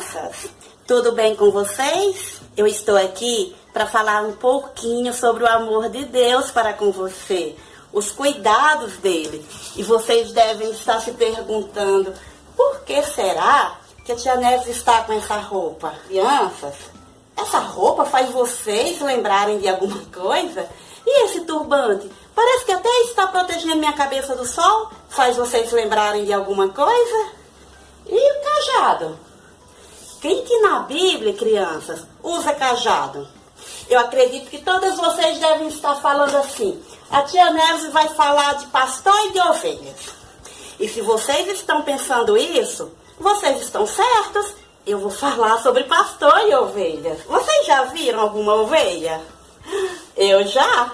crianças, tudo bem com vocês? Eu estou aqui para falar um pouquinho sobre o amor de Deus para com você, os cuidados dele. E vocês devem estar se perguntando, por que será que a tia Neves está com essa roupa? Crianças, essa roupa faz vocês lembrarem de alguma coisa? E esse turbante? Parece que até está protegendo minha cabeça do sol. Faz vocês lembrarem de alguma coisa? E o cajado? Quem que na Bíblia, crianças, usa cajado? Eu acredito que todas vocês devem estar falando assim. A tia Neves vai falar de pastor e de ovelhas. E se vocês estão pensando isso, vocês estão certos. Eu vou falar sobre pastor e ovelhas. Vocês já viram alguma ovelha? Eu já.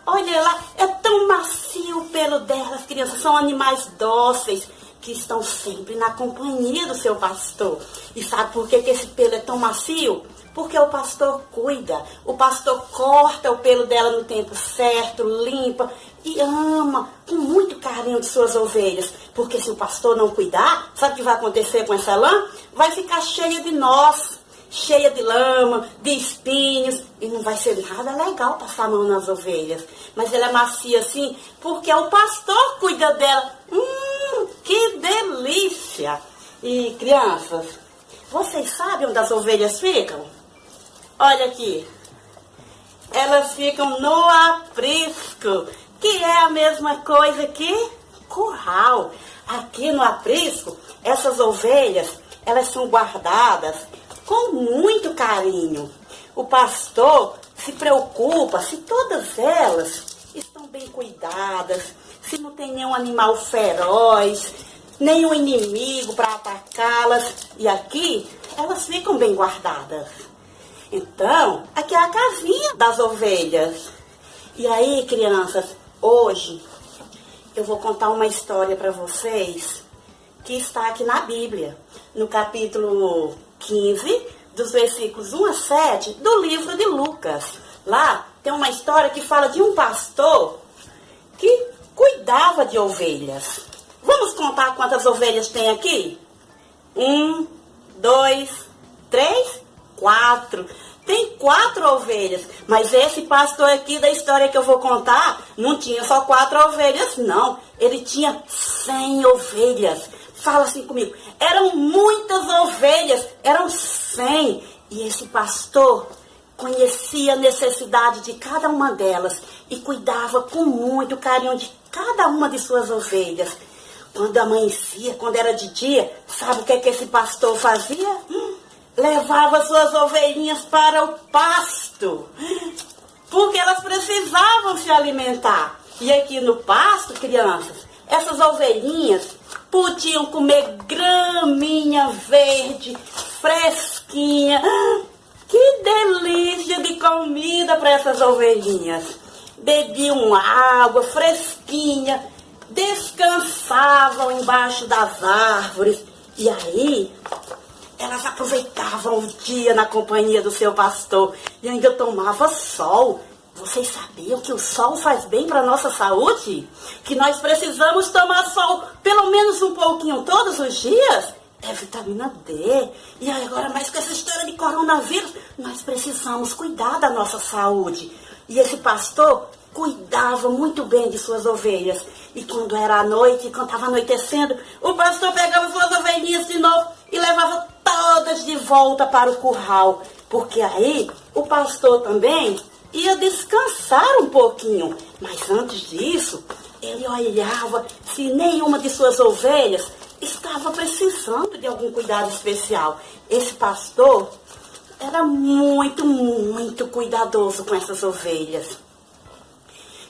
Olha lá, é tão macio o pelo delas, crianças. São animais dóceis que estão sempre na companhia do seu pastor. E sabe por que esse pelo é tão macio? Porque o pastor cuida. O pastor corta o pelo dela no tempo certo, limpa e ama com muito carinho de suas ovelhas. Porque se o pastor não cuidar, sabe o que vai acontecer com essa lã? Vai ficar cheia de nós. Cheia de lama, de espinhos, e não vai ser nada legal passar a mão nas ovelhas. Mas ela é macia assim, porque o pastor cuida dela. Que delícia! E crianças, vocês sabem onde as ovelhas ficam? Olha aqui, elas ficam no aprisco, que é a mesma coisa que curral. Aqui no aprisco, essas ovelhas, elas são guardadas com muito carinho. O pastor se preocupa se todas elas estão bem cuidadas, se não tem nenhum animal feroz, nenhum inimigo para atacá-las. E aqui elas ficam bem guardadas. Então, aqui é a casinha das ovelhas. E aí, crianças, hoje eu vou contar uma história para vocês que está aqui na Bíblia, no capítulo 15, dos versículos 1 a 7, do livro de Lucas. Lá tem uma história que fala de um pastor que cuidava de ovelhas. Vamos contar quantas ovelhas tem aqui? 1, 2, 3, 4. Tem 4 ovelhas. Mas esse pastor aqui da história que eu vou contar não tinha só 4 ovelhas, não. Ele tinha 100 ovelhas. Fala assim comigo. Eram muitas ovelhas, eram 100. E esse pastor conhecia a necessidade de cada uma delas e cuidava com muito carinho de cada uma de suas ovelhas. Quando amanhecia, quando era de dia, sabe o que esse pastor fazia? Levava suas ovelhinhas para o pasto, porque elas precisavam se alimentar. E aqui no pasto, crianças, essas ovelhinhas podiam comer graminha verde, fresquinha. Que delícia de comida para essas ovelhinhas. Bebiam água fresquinha, descansavam embaixo das árvores. E aí, elas aproveitavam o dia na companhia do seu pastor e ainda tomavam sol. Vocês sabiam que o sol faz bem para a nossa saúde? Que nós precisamos tomar sol pelo menos um pouquinho todos os dias? É vitamina D. E agora, mais com essa história de coronavírus, nós precisamos cuidar da nossa saúde. E esse pastor cuidava muito bem de suas ovelhas. E quando era a noite, quando estava anoitecendo, o pastor pegava suas ovelhinhas de novo e levava todas de volta para o curral. Porque aí, o pastor também ia descansar um pouquinho. Mas antes disso, ele olhava se nenhuma de suas ovelhas estava precisando de algum cuidado especial. Esse pastor era muito, muito cuidadoso com essas ovelhas.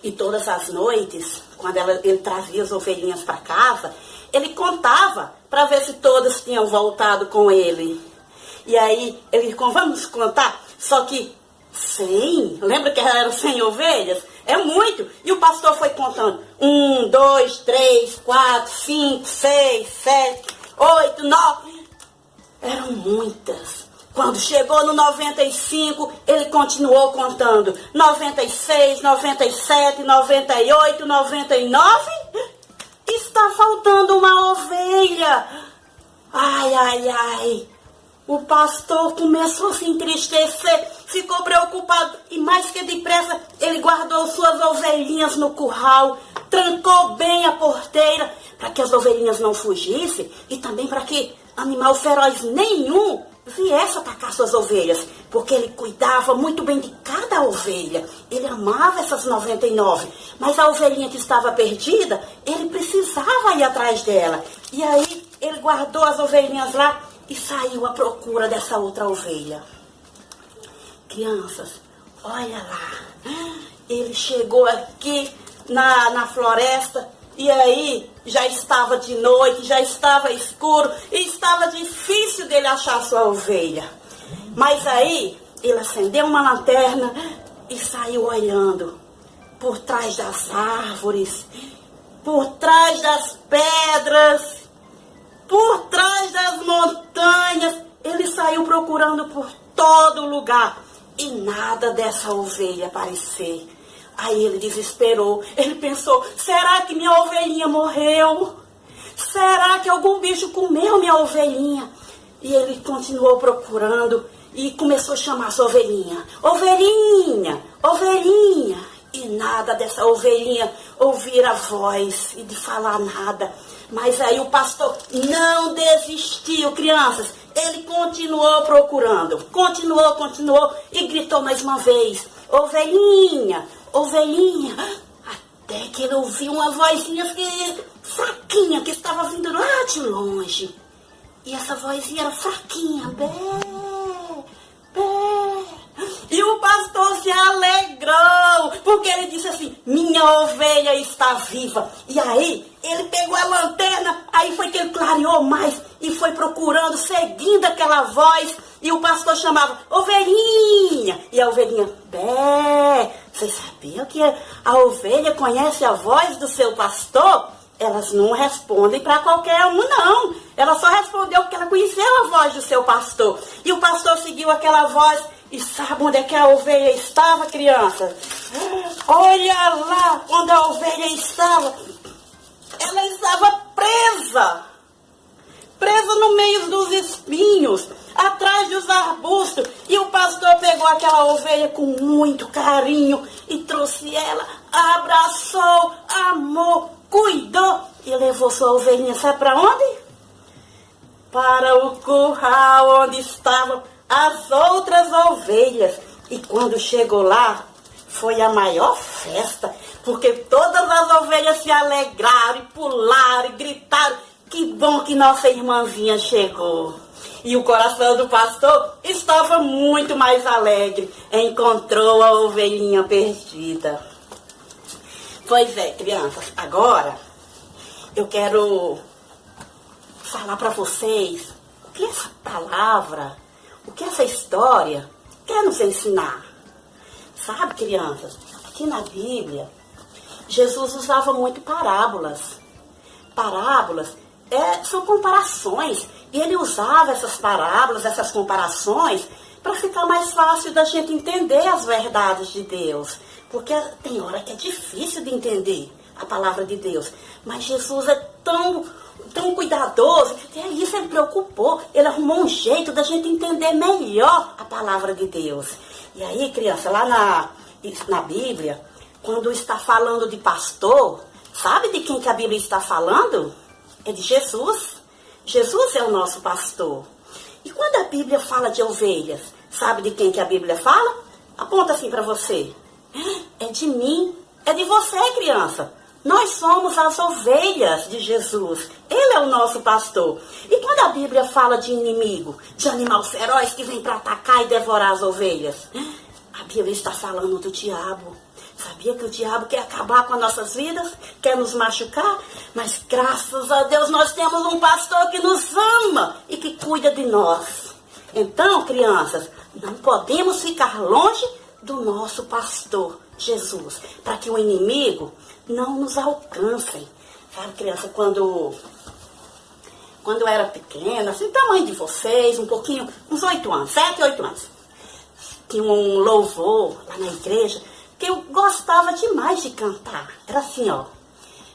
E todas as noites, quando ele trazia as ovelhinhas para casa, ele contava para ver se todas tinham voltado com ele. E aí, ele disse, vamos contar? Só que 100, lembra que eram 100 ovelhas? É muito. E o pastor foi contando. 1, 2, 3, 4, 5, 6, 7, 8, 9. Eram muitas. Quando chegou no 95, ele continuou contando. 96, 97, 98, 99. Está faltando uma ovelha. Ai, ai, ai. O pastor começou a se entristecer, ficou preocupado e mais que depressa ele guardou suas ovelhinhas no curral, trancou bem a porteira para que as ovelhinhas não fugissem e também para que animal feroz nenhum viesse atacar suas ovelhas, porque ele cuidava muito bem de cada ovelha. Ele amava essas 99, mas a ovelhinha que estava perdida, ele precisava ir atrás dela. E aí ele guardou as ovelhinhas lá e saiu à procura dessa outra ovelha. Crianças, olha lá, ele chegou aqui na floresta e aí já estava de noite, já estava escuro e estava difícil dele achar sua ovelha. Mas aí ele acendeu uma lanterna e saiu olhando por trás das árvores, por trás das pedras, por trás das montanhas. Ele saiu procurando por todo lugar e nada dessa ovelha aparecer. Aí ele desesperou, ele pensou, será que minha ovelhinha morreu? Será que algum bicho comeu minha ovelhinha? E ele continuou procurando e começou a chamar sua ovelhinha. Ovelhinha, ovelhinha. E nada dessa ovelhinha ouvir a voz e de falar nada. Mas aí o pastor não desistiu, crianças. Ele continuou procurando, continuou e gritou mais uma vez, ovelhinha, ovelhinha, até que ele ouviu uma vozinha fraquinha que estava vindo lá de longe. E essa vozinha era fraquinha, bé, bé. E o pastor se alegrou, porque ele disse assim, minha ovelha está viva. E aí ele pegou a lanterna, aí foi que ele clareou mais e foi procurando, seguindo aquela voz. E o pastor chamava, ovelhinha. E a ovelhinha, bé. Vocês sabiam que a ovelha conhece a voz do seu pastor? Elas não respondem para qualquer um, não. Ela só respondeu porque ela conheceu a voz do seu pastor. E o pastor seguiu aquela voz. E sabe onde é que a ovelha estava, criança? Olha lá onde a ovelha estava. Ela estava presa. Presa no meio dos espinhos, atrás dos arbustos. E o pastor pegou aquela ovelha com muito carinho e trouxe ela, abraçou, amou, cuidou e levou sua ovelhinha, sabe para onde? Para o curral onde estavam as outras ovelhas. E quando chegou lá, foi a maior festa, porque todas as ovelhas se alegraram, e pularam, e gritaram, que bom que nossa irmãzinha chegou. E o coração do pastor estava muito mais alegre, encontrou a ovelhinha perdida. Pois é, crianças, agora eu quero falar para vocês o que essa palavra, o que essa história quer nos ensinar. Sabe, crianças, aqui na Bíblia, Jesus usava muito parábolas. Parábolas são comparações. E ele usava essas parábolas, essas comparações, para ficar mais fácil da gente entender as verdades de Deus. Porque tem hora que é difícil de entender a palavra de Deus. Mas Jesus é tão cuidadoso, que até isso ele preocupou. Ele arrumou um jeito da gente entender melhor a palavra de Deus. E aí, criança, lá na Bíblia, quando está falando de pastor, sabe de quem que a Bíblia está falando? É de Jesus. Jesus é o nosso pastor. E quando a Bíblia fala de ovelhas, sabe de quem que a Bíblia fala? Aponta assim para você. É de mim, é de você, criança. Nós somos as ovelhas de Jesus. Ele é o nosso pastor. E quando a Bíblia fala de inimigo, de animal feroz que vem para atacar e devorar as ovelhas, a Bíblia está falando do diabo. Sabia que o diabo quer acabar com as nossas vidas? Quer nos machucar? Mas graças a Deus nós temos um pastor que nos ama e que cuida de nós. Então, crianças, não podemos ficar longe do nosso pastor, Jesus, para que o inimigo não nos alcance. Sabe, criança, quando eu era pequena, assim, tamanho de vocês, um pouquinho, uns 8 anos, 7, 8 anos, tinha um louvor lá na igreja, que eu gostava demais de cantar. Era assim, ó.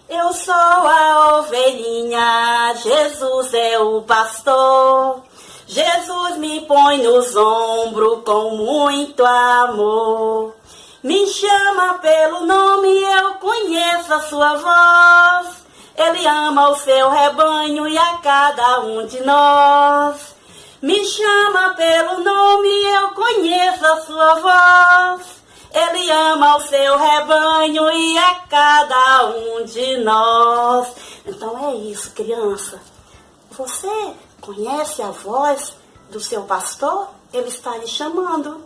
Eu sou a ovelhinha, Jesus é o pastor. Jesus me põe nos ombros com muito amor. Me chama pelo nome, eu conheço a sua voz. Ele ama o seu rebanho e a cada um de nós. Me chama pelo nome, eu conheço a sua voz. Ele ama o seu rebanho e a cada um de nós. Então é isso, criança. Você conhece a voz do seu pastor? Ele está lhe chamando.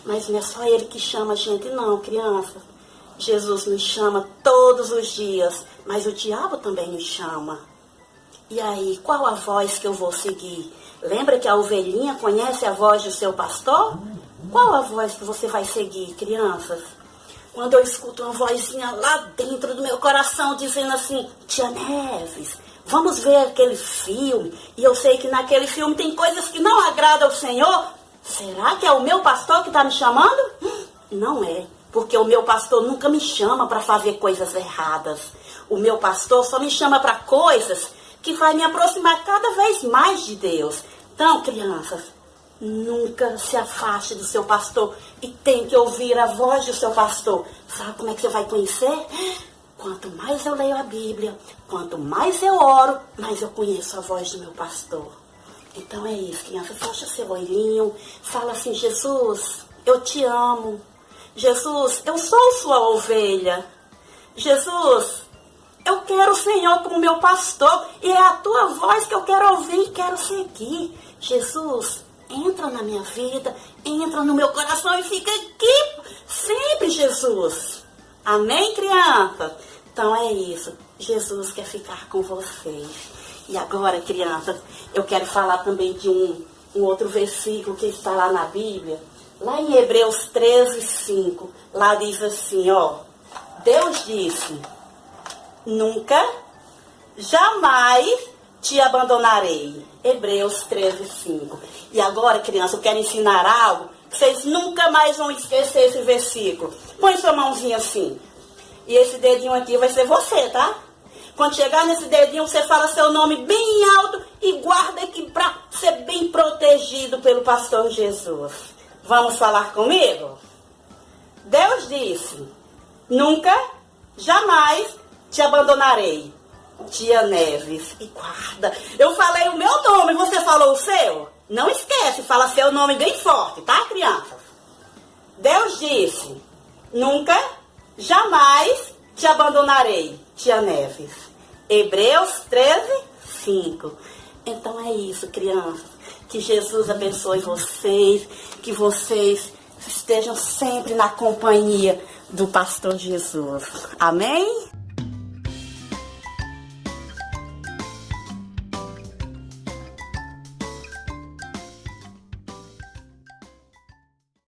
Mas não é só ele que chama a gente não, criança. Jesus nos chama todos os dias, mas o diabo também nos chama. E aí, qual a voz que eu vou seguir? Lembra que a ovelhinha conhece a voz do seu pastor? Qual a voz que você vai seguir, crianças? Quando eu escuto uma vozinha lá dentro do meu coração dizendo assim, tia Neves, vamos ver aquele filme, e eu sei que naquele filme tem coisas que não agradam ao Senhor, será que é o meu pastor que está me chamando? Não é, porque o meu pastor nunca me chama para fazer coisas erradas. O meu pastor só me chama para coisas que vai me aproximar cada vez mais de Deus. Então, crianças, nunca se afaste do seu pastor e tem que ouvir a voz do seu pastor. Sabe como é que você vai conhecer? Quanto mais eu leio a Bíblia, quanto mais eu oro, mais eu conheço a voz do meu pastor. Então é isso, criança. Fecha seu olhinho, fala assim, Jesus, eu te amo. Jesus, eu sou sua ovelha. Jesus, eu quero o Senhor como meu pastor e é a tua voz que eu quero ouvir e quero seguir. Jesus, entra na minha vida, entra no meu coração e fica aqui sempre, Jesus. Amém, criança? Então é isso. Jesus quer ficar com vocês. E agora, crianças, eu quero falar também de um outro versículo que está lá na Bíblia. Lá em Hebreus 13:5, lá diz assim, ó. Deus disse, nunca, jamais te abandonarei. Hebreus 13:5. E agora, criança, eu quero ensinar algo que vocês nunca mais vão esquecer esse versículo. Põe sua mãozinha assim. E esse dedinho aqui vai ser você, tá? Quando chegar nesse dedinho, você fala seu nome bem alto e guarda aqui para ser bem protegido pelo pastor Jesus. Vamos falar comigo? Deus disse, nunca, jamais te abandonarei. Tia Neves, e guarda. Eu falei o meu nome, você falou o seu? Não esquece, fala seu nome bem forte, tá, crianças? Deus disse, nunca, jamais te abandonarei, tia Neves. Hebreus 13:5. Então é isso, crianças. Que Jesus abençoe vocês, que vocês estejam sempre na companhia do pastor Jesus. Amém?